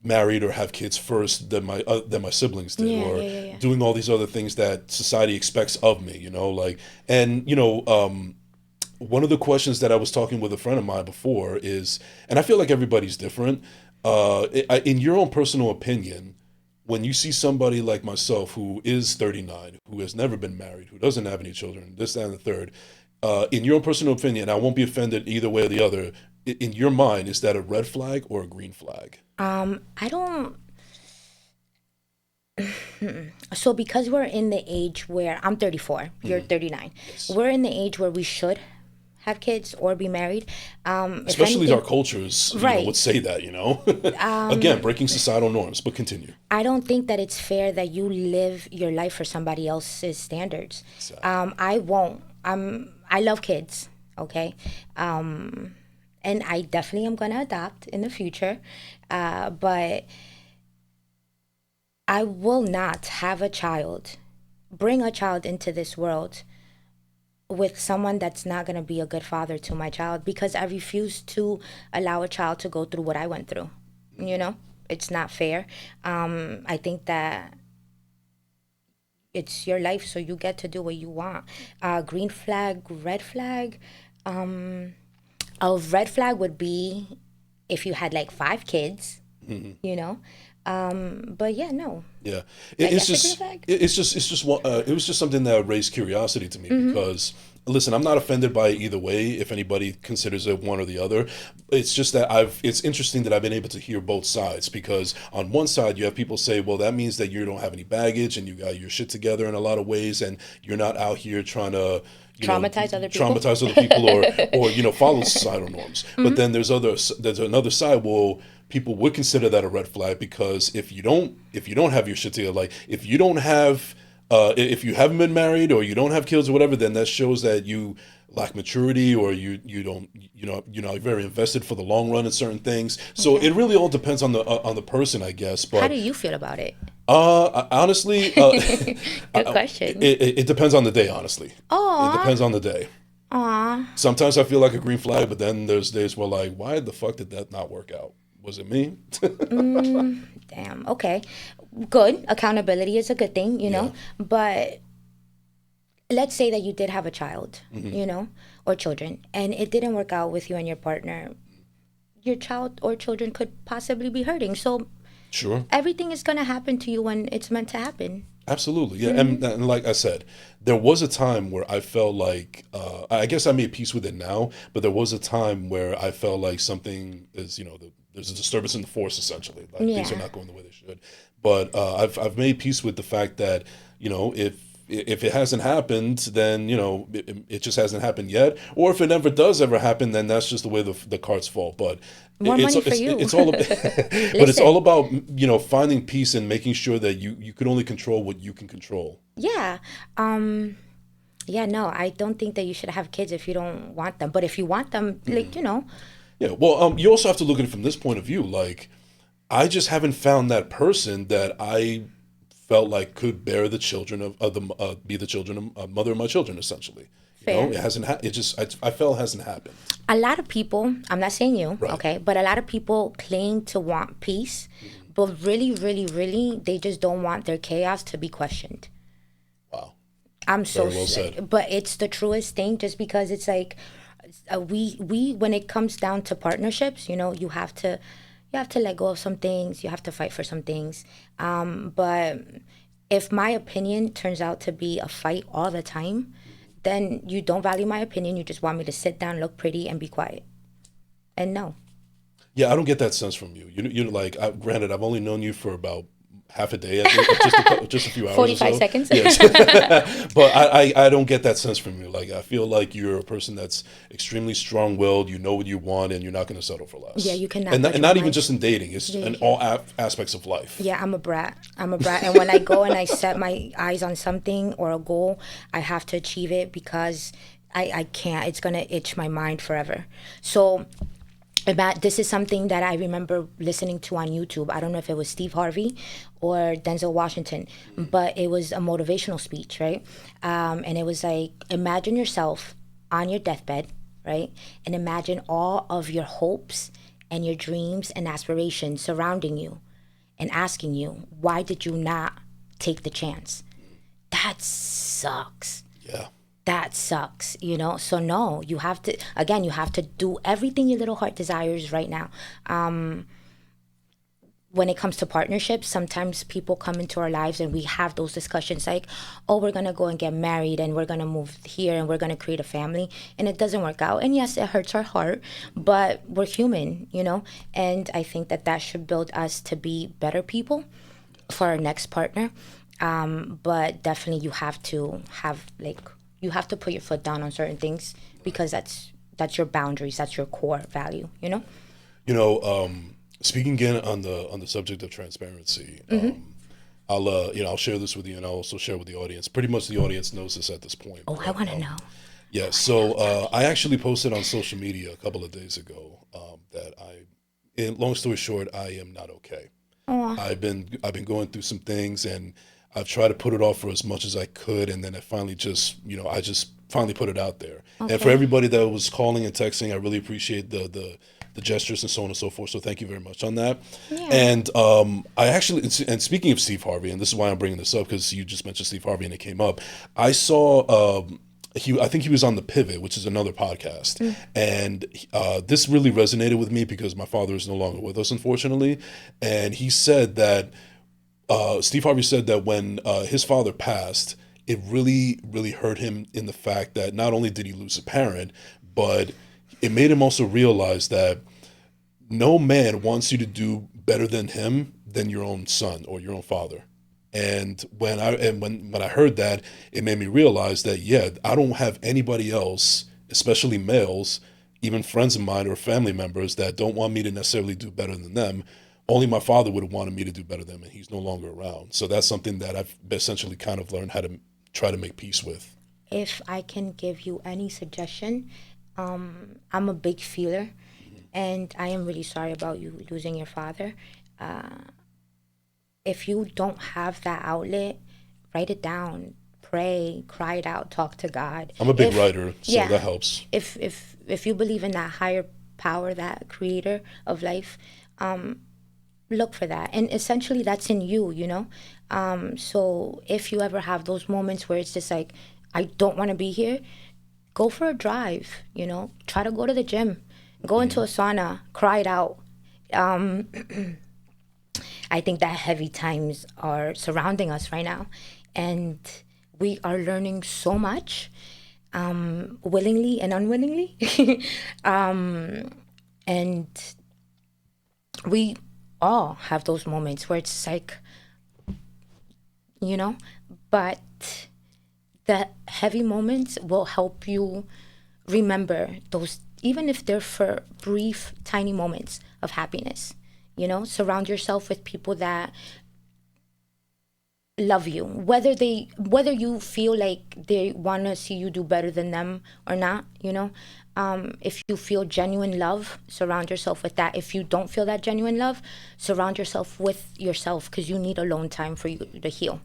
married or have kids first than my siblings did,
Yeah,
or
yeah, yeah, yeah.
doing all these other things that society expects of me, you know. Like, and you know, one of the questions that I was talking with a friend of mine before is, and I feel like everybody's different, in your own personal opinion, when you see somebody like myself who is 39, who has never been married, who doesn't have any children, this, that, and the third, in your own personal opinion, I won't be offended either way or the other, in your mind, is that a red flag or a green flag?
I don't. So because we're in the age where I'm 34, you're 39,
Yes.
we're in the age where we should have kids or be married. If
Especially our
anything,
cultures, you know, would
right.
say that, you know. Again, breaking societal norms, but continue.
I don't think that it's fair that you live your life for somebody else's standards.
Exactly.
I won't. I love kids, okay? And I definitely am gonna adopt in the future, but I will not have a child, bring a child into this world with someone that's not going to be a good father to my child, because I refuse to allow a child to go through what I went through. You know, it's not fair. I think that it's your life, so you get to do what you want. Green flag, red flag. A red flag would be if you had like 5 kids, you know. But yeah, no.
Yeah,
I
it's
guess a green
just
flag.
it's just it was just something that raised curiosity to me, because listen, I'm not offended by it either way if anybody considers it one or the other. It's just that it's interesting that I've been able to hear both sides, because on one side you have people say, well, that means that you don't have any baggage and you got your shit together in a lot of ways, and you're not out here trying to
Traumatize other people.
traumatize other people, or you know, follow societal norms. But then there's another side. Well, people would consider that a red flag, because if you don't have your shit together, like if you haven't been married or you don't have kids or whatever, then that shows that you lack maturity, or you don't, you know, you're not very invested for the long run in certain things. So
Okay.
it really all depends on the person, I guess.
How
But
do you feel about it?
honestly,
Good question.
it depends on the day. Honestly, it
Aw,
depends on the day.
aw.
Sometimes I feel like a green flag, but then there's days where, like, why the fuck did that not work out? Was it me?
Damn. Okay. Good. Accountability is a good thing, you
Yeah.
know. But let's say that you did have a child, you know, or children, and it didn't work out with you and your partner. Your child or children could possibly be hurting. So
Sure.
everything is gonna happen to you when it's meant to happen.
Absolutely, yeah, and like I said, there was a time where I felt like I guess I made peace with it now, but there was a time where I felt like something is, you know, there's a disturbance in the force, essentially, like things are
Yeah.
not going the way they should. But I've made peace with the fact that, you know, if it hasn't happened, then, you know, it just hasn't happened yet, or if it never does ever happen, then that's just the way the cards fall. But
More money for you.
it's all but it's all
Listen.
about, you know, finding peace and making sure that you can only control what you can control.
Yeah. Yeah, no, I don't think that you should have kids if you don't want them. But if you want them, like, you know,
Yeah, well, you also have to look at it from this point of view. Like, I just haven't found that person that I felt like could bear the children of the be the children of mother of my children, essentially. You know,
fair.
it hasn't. It just I felt it hasn't happened.
A lot of people, I'm not saying you,
Right.
okay, but a lot of people claim to want peace, but really, really, really, they just don't want their chaos to be questioned.
Wow.
I'm so
Very well said.
but it's the truest thing, just because it's like, we when it comes down to partnerships, you have to let go of some things, you have to fight for some things. But if my opinion turns out to be a fight all the time, then you don't value my opinion. You just want me to sit down, look pretty, and be quiet. And no.
Yeah, I don't get that sense from you. You're like, granted, I've only known you for about half a day, I think, just a few hours or
45
so.
seconds.
Yes, but I don't get that sense from you. Like, I feel like you're a person that's extremely strong-willed. You know what you want, and you're not going to settle for less.
Yeah, you cannot
And
budge
and
my
not even
mind.
just in dating. It's in all aspects of life.
Yeah, I'm a brat. And when I go and I set my eyes on something or a goal, I have to achieve it, because I can't. It's going to itch my mind forever. So this is something that I remember listening to on YouTube. I don't know if it was Steve Harvey or Denzel Washington, but it was a motivational speech, right? And it was like, imagine yourself on your deathbed, right? And imagine all of your hopes and your dreams and aspirations surrounding you and asking you, why did you not take the chance? That sucks.
Yeah.
That sucks. So no, you have to do everything your little heart desires right now. When it comes to partnerships, sometimes people come into our lives and we have those discussions like, oh, we're going to go and get married and we're going to move here and we're going to create a family, and it doesn't work out. And yes, it hurts our heart, but we're human. And I think that should build us to be better people for our next partner. But definitely you have to put your foot down on certain things, because that's your boundaries, that's your core value.
Speaking again on the subject of transparency, I'll share this with you, and I'll also share with the audience. Pretty much the audience knows this at this point.
Oh, I want to know.
Yeah, so I actually posted on social media a couple of days ago that long story short, I am not okay. I've been going through some things, and I've tried to put it off for as much as I could, and then I finally just finally put it out there. Okay. And for everybody that was calling and texting, I really appreciate the gestures and so on and so forth. So thank you very much on that. Yeah. And and speaking of Steve Harvey, and this is why I'm bringing this up, because you just mentioned Steve Harvey and it came up. I saw I think he was on The Pivot, which is another podcast. And this really resonated with me because my father is no longer with us, unfortunately. And he said that, Steve Harvey said that when his father passed, it really, really hurt him in the fact that not only did he lose a parent, but it made him also realize that no man wants you to do better than your own son or your own father. And when I heard that, it made me realize that, yeah, I don't have anybody else, especially males, even friends of mine or family members, that don't want me to necessarily do better than them. Only my father would have wanted me to do better than him, and he's no longer around. So that's something that I've essentially kind of learned how to try to make peace with.
If I can give you any suggestion, I'm a big feeler, and I am really sorry about you losing your father. If you don't have that outlet, write it down, pray, cry it out, talk to God.
I'm a big writer, so that helps.
If you believe in that higher power, that creator of life, look for that. And essentially that's in you, So if you ever have those moments where it's just like, I don't want to be here, go for a drive, try to go to the gym, go into a sauna, cry it out. I think that heavy times are surrounding us right now, and we are learning so much, willingly and unwillingly. And we all have those moments where it's like, but the heavy moments will help you remember those, even if they're for brief, tiny moments of happiness. Surround yourself with people that love you, whether you feel like they want to see you do better than them or not. If you feel genuine love, surround yourself with that. If you don't feel that genuine love, surround yourself with yourself, because you need alone time for you to heal.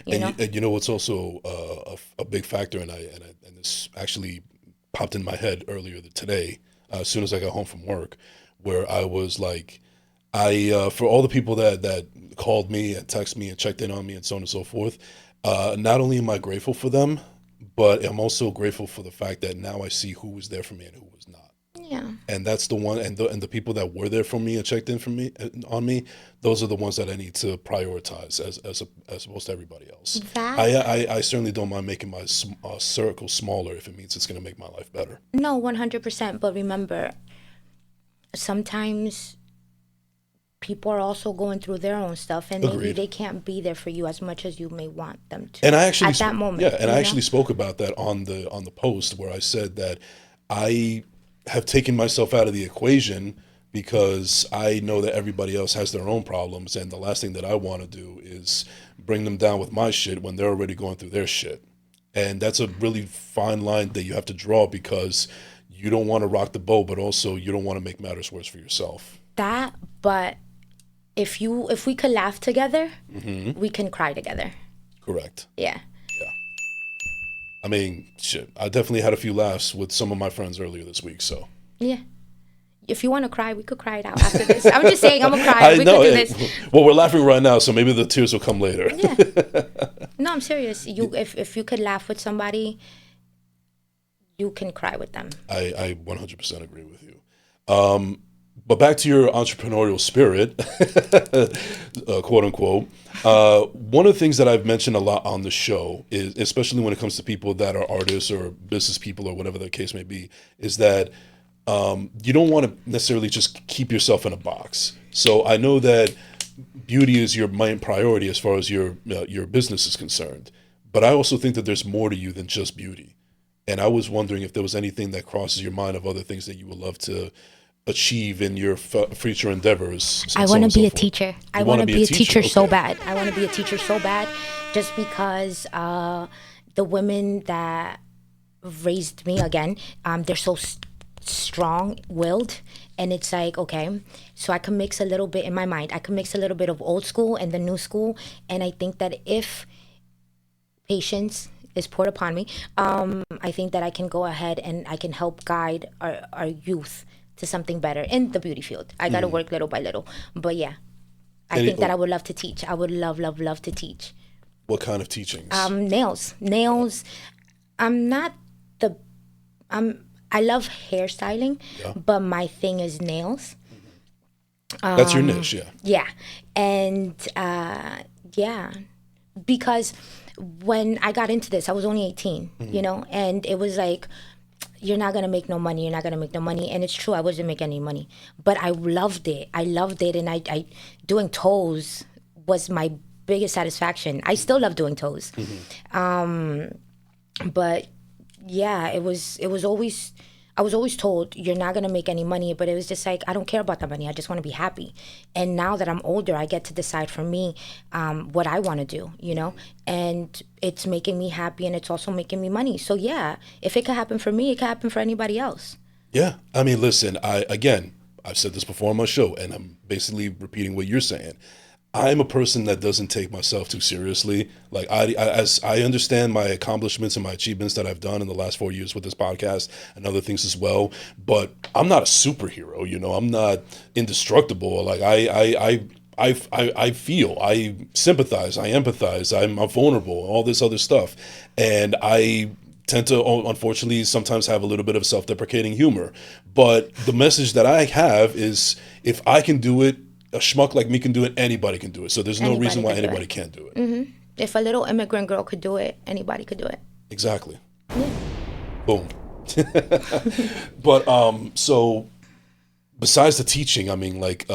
And what's also a big factor, and this actually popped in my head earlier today, as soon as I got home from work, where I was like, For all the people that called me and texted me and checked in on me and so on and so forth, not only am I grateful for them, but I'm also grateful for the fact that now I see who was there for me and who was not.
Yeah.
And that's the one, and the people that were there for me and checked in for me on me, those are the ones that I need to prioritize as opposed to everybody else.
That
I certainly don't mind making my circle smaller if it means it's going to make my life better.
No, 100%. But remember, sometimes people are also going through their own stuff, and maybe
Agreed.
they can't be there for you as much as you may want them to.
And I actually
at that moment.
yeah, and I
you
actually
know?
spoke about that on the post where I said that I have taken myself out of the equation because I know that everybody else has their own problems, and the last thing that I want to do is bring them down with my shit when they're already going through their shit. And that's a really fine line that you have to draw because you don't want to rock the boat, but also you don't want to make matters worse for yourself.
That, but if we could laugh together,
Mm-hmm.
we can cry together.
Correct.
Yeah.
Yeah. I mean, shit. I definitely had a few laughs with some of my friends earlier this week, so.
Yeah. If you want to cry, we could cry it out after this. I'm just saying, I'm gonna cry. We could do this.
Well, we're laughing right now, so maybe the tears will come later.
Yeah. No, I'm serious. If you could laugh with somebody, you can cry with them.
I 100% agree with you. But back to your entrepreneurial spirit, quote unquote. One of the things that I've mentioned a lot on the show is, especially when it comes to people that are artists or business people or whatever the case may be, is that you don't want to necessarily just keep yourself in a box. So I know that beauty is your main priority as far as your business is concerned, but I also think that there's more to you than just beauty. And I was wondering if there was anything that crosses your mind of other things that you would love to achieve in your future endeavors.
I want to be a teacher. I want to be a teacher so
Okay.
bad. I want to be a teacher so bad, just because the women that raised me, again, they're so strong-willed, and it's like, okay, so I can mix a little bit in my mind. I can mix a little bit of old school and the new school, and I think that if patience is poured upon me, I think that I can go ahead and I can help guide our youth to something better in the beauty field. I got to work little by little. But yeah, I think that I would love to teach. I would love to teach.
What kind of teachings?
Nails. I'm not the, I love hairstyling, but my thing is nails.
That's your niche, yeah.
Yeah. And yeah, because when I got into this, I was only 18, you know, and it was like, you're not going to make no money. You're not going to make no money. And it's true. I wasn't making any money, but I loved it. And I doing toes was my biggest satisfaction. I still love doing toes. But yeah, it was always, I was always told you're not going to make any money, but it was just like, I don't care about the money. I just want to be happy. And now that I'm older, I get to decide for me what I want to do, you know, and it's making me happy and it's also making me money. So yeah, if it could happen for me, it could happen for anybody else.
Yeah. I mean, listen, I've said this before on my show, and I'm basically repeating what you're saying. I'm a person that doesn't take myself too seriously. Like as I understand my accomplishments and my achievements that I've done in the last 4 years with this podcast and other things as well, but I'm not a superhero. You know, I'm not indestructible. Like I feel, I sympathize, I empathize, I'm vulnerable, all this other stuff, and I tend to unfortunately sometimes have a little bit of self-deprecating humor. But the message that I have is, if I can do it, a schmuck like me can do it, anybody can do it. So there's no reason why anybody can't do it.
If a little immigrant girl could do it, anybody could do it.
Exactly. Boom. But so besides the teaching, I mean, like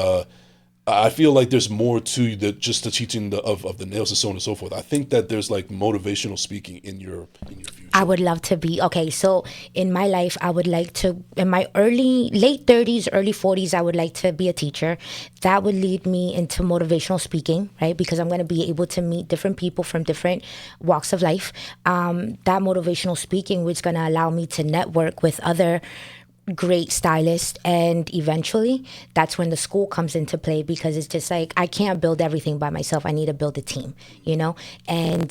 I feel like there's more to just the teaching of the nails and so on and so forth. I think that there's like motivational speaking in your future.
I would love to be, okay, so in my life, I would like to, in my late 30s, early 40s, I would like to be a teacher. That would lead me into motivational speaking, right? Because I'm going to be able to meet different people from different walks of life. That motivational speaking was going to allow me to network with other great stylists, and eventually that's when the school comes into play, because it's just like, I can't build everything by myself. I need to build a team, you know? And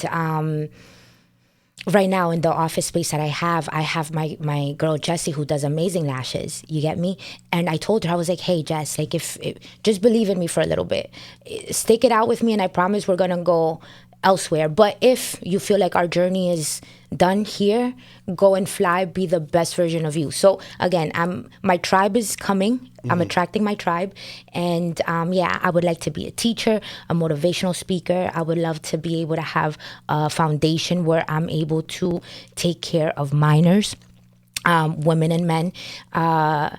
right now in the office space that I have my girl Jessie who does amazing lashes. You get me? And I told her, I was like, hey Jess, like if just believe in me for a little bit. Stick it out with me and I promise we're gonna go elsewhere. But if you feel like our journey is done here, go and fly, be the best version of you. So again, my tribe is coming. I'm attracting my tribe. And I would like to be a teacher, a motivational speaker. I would love to be able to have a foundation where I'm able to take care of minors, women and men, a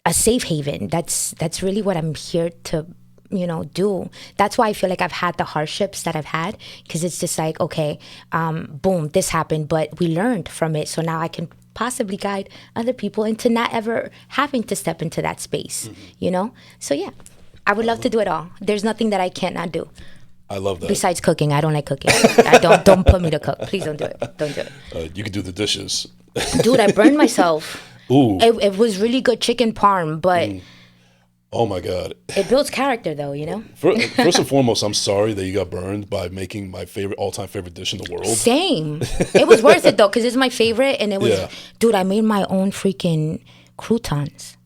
safe haven. That's really what I'm here to do. That's why I feel like I've had the hardships that I've had, because it's just like, okay, boom, this happened, but we learned from it. So now I can possibly guide other people into not ever having to step into that space, So yeah, I would love to do it all. There's nothing that I cannot do.
I love that.
Besides cooking, I don't like cooking. I don't put me to cook. Please don't do it. Don't do it.
You can do the dishes.
Dude, I burned myself.
Ooh.
It was really good chicken parm, but
oh my God.
It builds character though,
First and foremost, I'm sorry that you got burned by making my all-time favorite dish in the world.
Same. It was worth it though, because it's my favorite, and it was, dude, I made my own freaking croutons.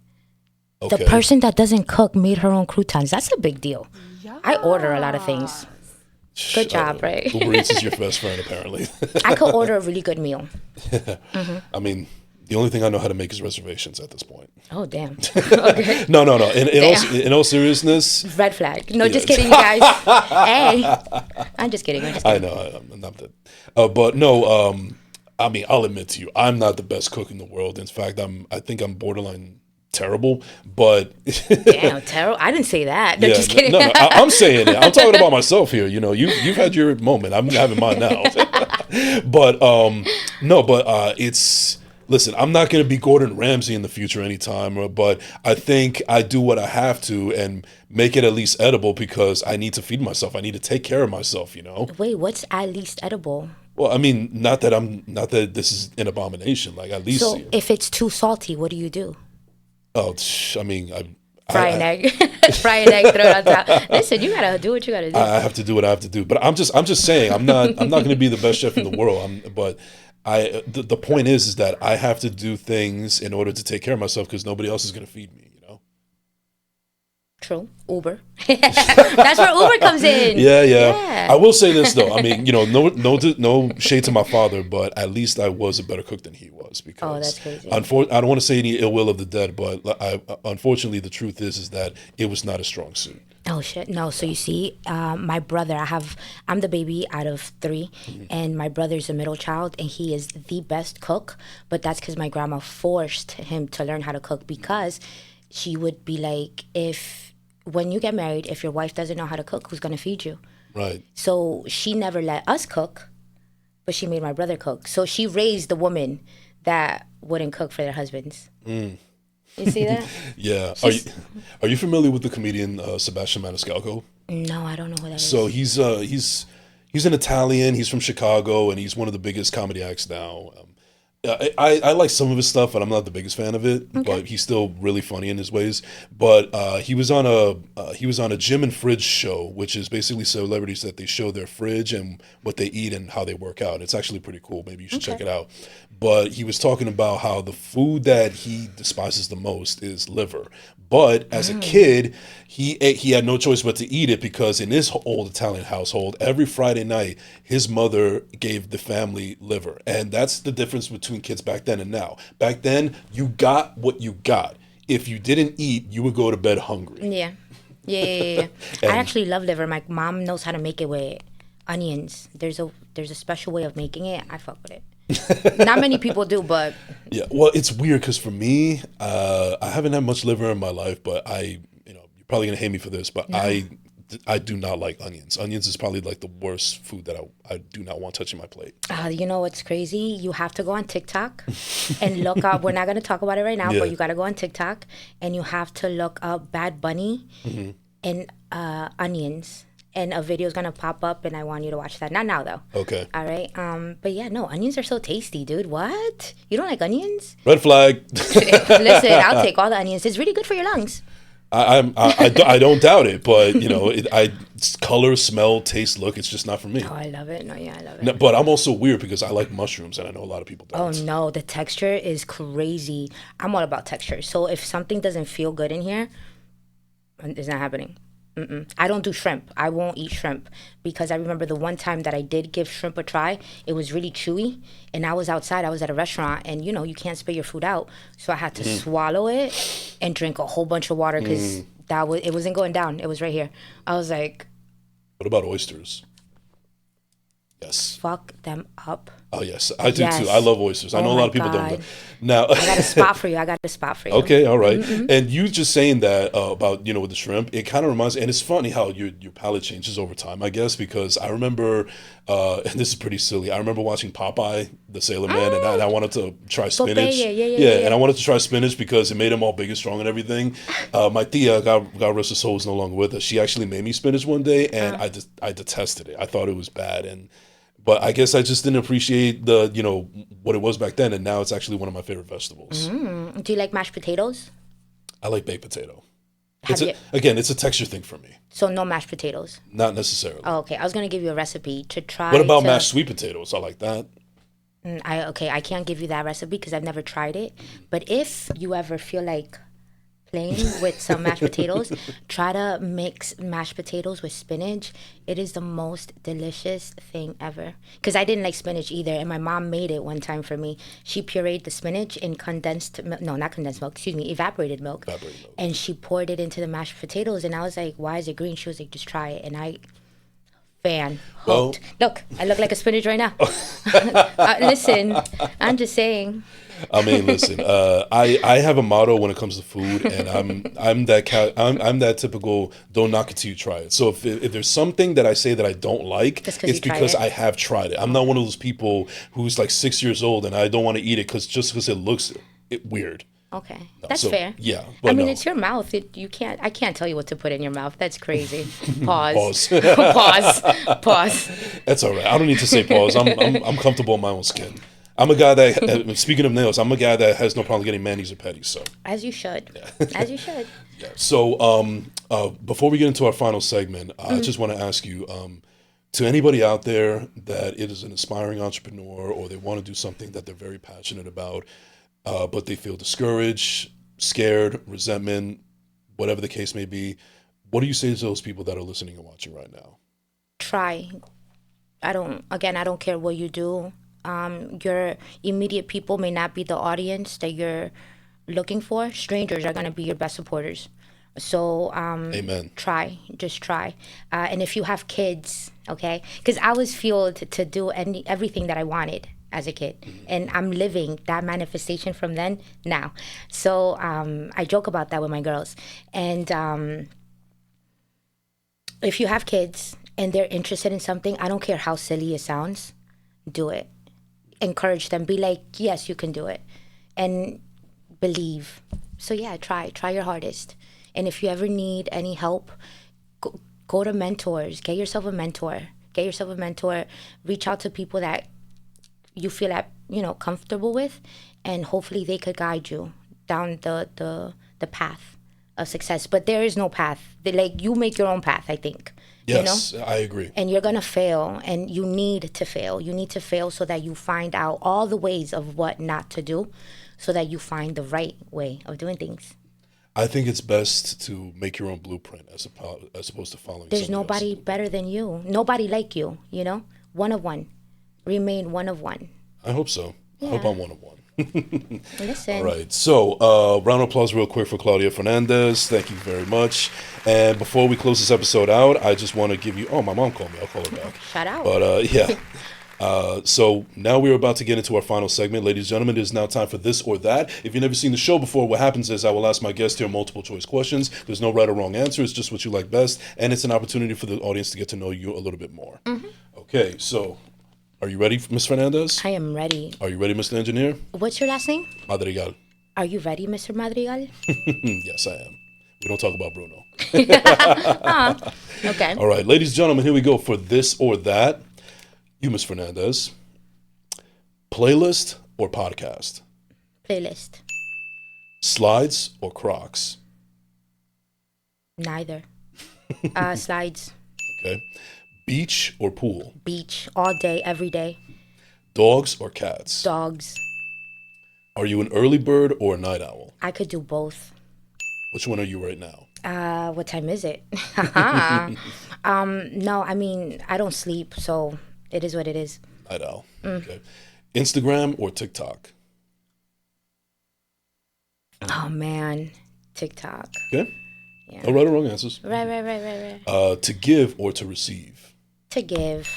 Okay. The person that doesn't cook made her own croutons. That's a big deal. Yeah. I order a lot of things. Good job, right?
Uber Eats is your best friend, apparently.
I could order a really good meal.
I mean, the only thing I know how to make is reservations at this point.
Oh, damn. Okay.
No. In all seriousness.
Red flag. No, just kidding, you guys. Hey. I'm just kidding.
I know. I'm not that. But no, I mean, I'll admit to you, I'm not the best cook in the world. In fact, I think I'm borderline terrible, but
damn, terrible. I didn't say that. No, just kidding.
No, I'm saying it. I'm talking about myself here. You've had your moment. I'm having mine now. But it's. Listen, I'm not going to be Gordon Ramsay in the future anytime, but I think I do what I have to and make it at least edible, because I need to feed myself. I need to take care of myself,
Wait, what's at least edible?
Well, I mean, not that this is an abomination. Like, at least.
So if it's too salty, what do you do?
Oh, I mean,
fry an egg, throw it on top. Listen, you gotta do what you gotta do.
I have to do what I have to do, but I'm just saying, I'm not going to be the best chef in the world. The point is that I have to do things in order to take care of myself, because nobody else is going to feed me,
True. Uber. That's where Uber comes in.
Yeah. I will say this though. I mean, no shade to my father, but at least I was a better cook than he was. Because
that's crazy.
I don't want to say any ill will of the dead, but unfortunately the truth is that it was not a strong suit.
Oh shit, no. So you see, my brother, I'm the baby out of 3, and my brother's the middle child, and he is the best cook, but that's because my grandma forced him to learn how to cook, because she would be like, when you get married, if your wife doesn't know how to cook, who's going to feed you?
Right.
So she never let us cook, but she made my brother cook. So she raised the woman that wouldn't cook for their husbands. You see that?
Yeah. Are you familiar with the comedian Sebastian Maniscalco?
No, I don't know who that is.
So he's an Italian. He's from Chicago, and he's one of the biggest comedy acts now. I like some of his stuff, but I'm not the biggest fan of it. Okay. But he's still really funny in his ways. But he was on a gym and fridge show, which is basically celebrities that they show their fridge and what they eat and how they work out. It's actually pretty cool. Maybe you should check it out. But he was talking about how the food that he despises the most is liver. But as a kid, he had no choice but to eat it, because in his old Italian household, every Friday night, his mother gave the family liver. And that's the difference between kids back then and now. Back then, you got what you got. If you didn't eat, you would go to bed hungry.
Yeah. I actually love liver. My mom knows how to make it with onions. There's a special way of making it. I fuck with it. Not many people do, but
yeah. Well, it's weird, because for me, I haven't had much liver in my life, but you're probably gonna hate me for this, but no. I do not like onions. Onions is probably like the worst food that I do not want touching my plate.
You know what's crazy? You have to go on TikTok and look up. We're not gonna talk about it right now, but you gotta go on TikTok and you have to look up Bad Bunny and onions. And a video is going to pop up, and I want you to watch that. Not now, though.
Okay.
All right. But yeah, no, onions are so tasty, dude. What? You don't like onions?
Red flag.
Listen, I'll take all the onions. It's really good for your lungs.
I don't doubt it, but color, smell, taste, look, it's just not for me.
Oh, I love it. No, yeah, I love it.
No, but I'm also weird because I like mushrooms, and I know a lot of people
Oh
don't.
no, the texture is crazy. I'm all about texture. So if something doesn't feel good in here, it's not happening. I don't do shrimp. I won't eat shrimp because I remember the one time that I did give shrimp a try. It was really chewy, and I was outside. I was at a restaurant, and you can't spit your food out, so I had to swallow it and drink a whole bunch of water because it wasn't going down. It was right here. I was like,
What about oysters? Yes.
fuck them up.
Oh yes, I do
Yes.
too. I love oysters. I
Oh
know a
my
lot of people don't.
God.
Now,
I got a spot for you. I got a spot for you.
okay, all right. And you just saying that about with the shrimp, it kind of reminds, and it's funny how your palate changes over time, I guess, because I remember, and this is pretty silly. I remember watching Popeye, the Sailor Man, and I wanted to try spinach.
Yeah.
And I wanted to try spinach because it made him all big and strong and everything. My tia, God rest her soul, is no longer with us. She actually made me spinach one day, and I detested it. I thought it was bad, but I guess I just didn't appreciate what it was back then, and now it's actually one of my favorite vegetables.
Do you like mashed potatoes?
I like baked potato.
Have you?
It's a texture thing for me,
So no mashed potatoes.
not necessarily.
Oh, okay. I was gonna give you a recipe to try.
What about
to,
mashed sweet potatoes? I like that.
I can't give you that recipe because I've never tried it. But if you ever feel like playing with some mashed potatoes, try to mix mashed potatoes with spinach. It is the most delicious thing ever. Because I didn't like spinach either, and my mom made it one time for me. She pureed the spinach in condensed milk, no, not condensed milk, excuse me, evaporated milk. And she poured it into the mashed potatoes, and I was like, why is it green? She was like, just try it. And I, hooked. Look, I look like a spinach right now. Listen, I'm just saying.
I mean, listen. I have a motto when it comes to food, and I'm that typical don't knock it till you try it. So if there's something that I say that I don't like, it's because I have tried it. I'm not one of those people who's like 6 years old and I don't want to eat it because it looks weird.
Okay,
No,
that's
so,
fair.
Yeah,
I
but
mean,
no.
it's your mouth. I can't tell you what to put in your mouth. That's crazy. Pause.
Pause.
Pause.
That's all right. I don't need to say pause. I'm comfortable in my own skin. I'm a guy that, speaking of nails, I'm a guy that has no problem getting manis or petties. So
As you should. As you should.
yeah. So before we get into our final segment, I just want to ask you, to anybody out there that it is an aspiring entrepreneur or they want to do something that they're very passionate about, but they feel discouraged, scared, resentment, whatever the case may be, what do you say to those people that are listening and watching right now?
Try. I don't care what you do. Your immediate people may not be the audience that you're looking for. Strangers are going to be your best supporters. So
Amen.
Just try. And if you have kids, okay, because I was fueled to do everything that I wanted as a kid, and I'm living that manifestation from then now. So I joke about that with my girls. And if you have kids and they're interested in something, I don't care how silly it sounds, do it. Encourage them. Be like, yes, you can do it, and believe. So yeah, try your hardest. And if you ever need any help, go to mentors. Get yourself a mentor. Reach out to people that you feel comfortable with, and hopefully they could guide you down the path of success. But there is no path. You make your own path, I think.
Yes, I agree.
And you're gonna fail, and you need to fail. You need to fail so that you find out all the ways of what not to do, so that you find the right way of doing things.
I think it's best to make your own blueprint as opposed to following.
There's nobody better than you. Nobody like you. One of one. Remain one of one.
I hope so.
Yeah.
I hope I'm one of one.
Listen.
All right. So, round of applause real quick for Claudia Fernandez. Thank you very much. And before we close this episode out, I just want to give you... Oh, my mom called me. I'll call her back.
Shout out.
But, yeah. So now we're about to get into our final segment. Ladies and gentlemen, it is now time for This or That. If you've never seen the show before, what happens is I will ask my guest here multiple choice questions. There's no right or wrong answer. It's just what you like best. And it's an opportunity for the audience to get to know you a little bit more. Mm-hmm. Okay, so... Are you ready, Ms. Fernandez?
I am ready.
Are you ready, Mr. Engineer?
What's your last name?
Madrigal.
Are you ready, Mr. Madrigal?
Yes, I am. We don't talk about Bruno.
Okay.
All right, ladies and gentlemen, here we go for This or That. You, Ms. Fernandez. Playlist or podcast?
Playlist.
Slides or Crocs?
Neither. Slides.
Okay. Beach or pool?
Beach. All day, every day.
Dogs or cats?
Dogs.
Are you an early bird or a night owl?
I could do both.
Which one are you right now?
What time is it? No, I mean, I don't sleep, so it is what it is.
Night owl. Okay. Instagram or TikTok?
Oh, man. TikTok.
Okay.
Yeah.
No right or wrong answers.
Right.
To give or to receive?
To give.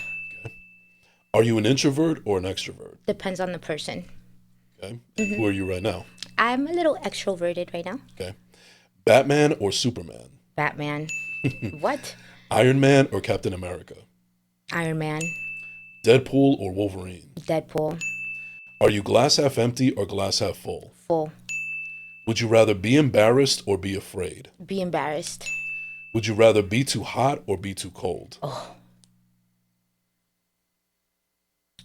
Are you an introvert or an extrovert?
Depends on the person.
Okay. Who are you right now?
I'm a little extroverted right now.
Okay. Batman or Superman?
Batman. What?
Iron Man or Captain America?
Iron Man.
Deadpool or Wolverine?
Deadpool.
Are you glass half empty or glass half full?
Full.
Would you rather be embarrassed or be afraid?
Be embarrassed.
Would you rather be too hot or be too cold?
Oh.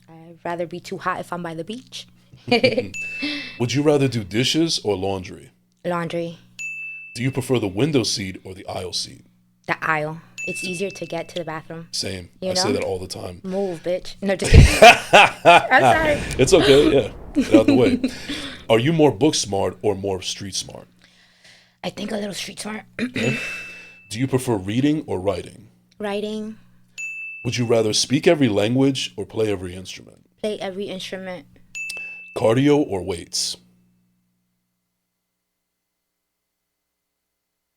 I'd rather be too hot if I'm by the beach.
Would you rather do dishes or laundry?
Laundry.
Do you prefer the window seat or the aisle seat?
The aisle. It's easier to get to the bathroom.
Same.
You
I
know?
say that all the time.
Move, bitch. No, just kidding. I'm sorry.
It's okay, yeah. Get out the way. Are you more book smart or more street smart?
I think a little street smart.
Okay. Do you prefer reading or writing?
Writing.
Would you rather speak every language or play every instrument?
Play every instrument.
Cardio or weights?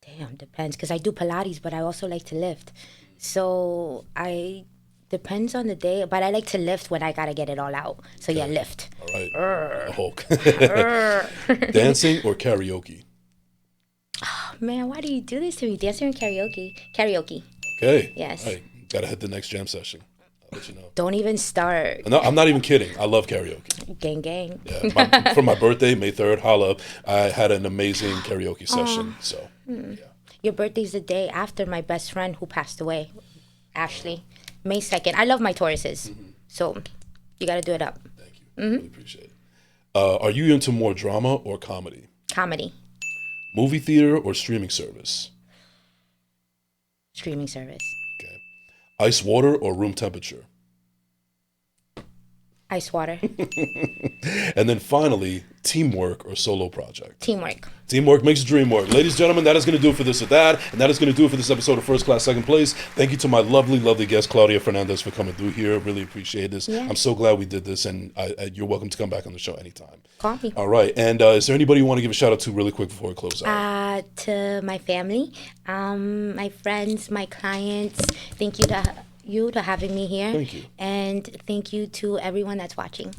Damn, depends. Because I do Pilates, but I also like to lift. So depends on the day, but I like to lift when I gotta get it all out. So yeah, lift.
All right. The Hulk. Dancing or karaoke?
Oh, man, why do you do this to me? Dancing or karaoke? Karaoke.
Okay.
Yes.
All right. Gotta hit the next jam session. I'll let you know.
Don't even start.
No, I'm not even kidding. I love karaoke.
Gang, gang.
Yeah, for my birthday, May 3rd, holla, I had an amazing karaoke session. So, yeah.
Your birthday's the day after my best friend who passed away, Ashley. May 2nd. I love my Tauruses. So you got to do it up.
Thank you. Really appreciate it. Are you into more drama or comedy?
Comedy.
Movie theater or streaming service?
Streaming service.
Okay. Ice water or room temperature?
Ice water.
And then finally, teamwork or solo project?
Teamwork.
Teamwork makes the dream work. Ladies and gentlemen, that is going to do it for this or that. And that is going to do it for this episode of First Class, Second Place. Thank you to my lovely, lovely guest, Claudia Fernandez, for coming through here. Really appreciate this.
Yeah.
I'm so glad we did this. And you're welcome to come back on the show anytime.
Call me.
All right. And is there anybody you want to give a shout out to really quick before we close out?
To my family, my friends, my clients. Thank you to having me here.
Thank you.
And thank you to everyone that's watching.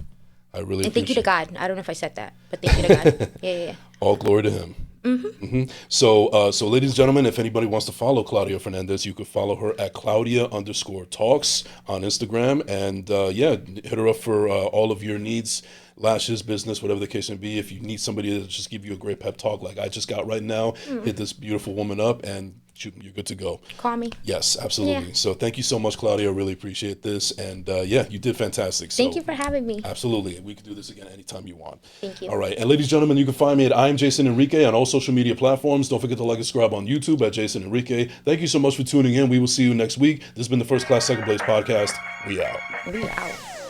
I really
And thank you to
appreciate
God. I don't know if I said that, but thank you to God. Yeah.
All glory to him. So, ladies and gentlemen, if anybody wants to follow Claudia Fernandez, you could follow her at Claudia_talks on Instagram. And hit her up for all of your needs, lashes, business, whatever the case may be. If you need somebody to just give you a great pep talk like I just got right now, hit this beautiful woman up and you're good to go.
Call me.
Yes, absolutely. Yeah. So thank you so much, Claudia. I really appreciate this. And you did fantastic.
Thank you for having me.
Absolutely. We can do this again anytime you want.
Thank you.
All right. And ladies and gentlemen, you can find me at I am Jason Enrique on all social media platforms. Don't forget to like and subscribe on YouTube at Jason Enrique. Thank you so much for tuning in. We will see you next week. This has been the First Class, Second Place podcast. We out.
We out.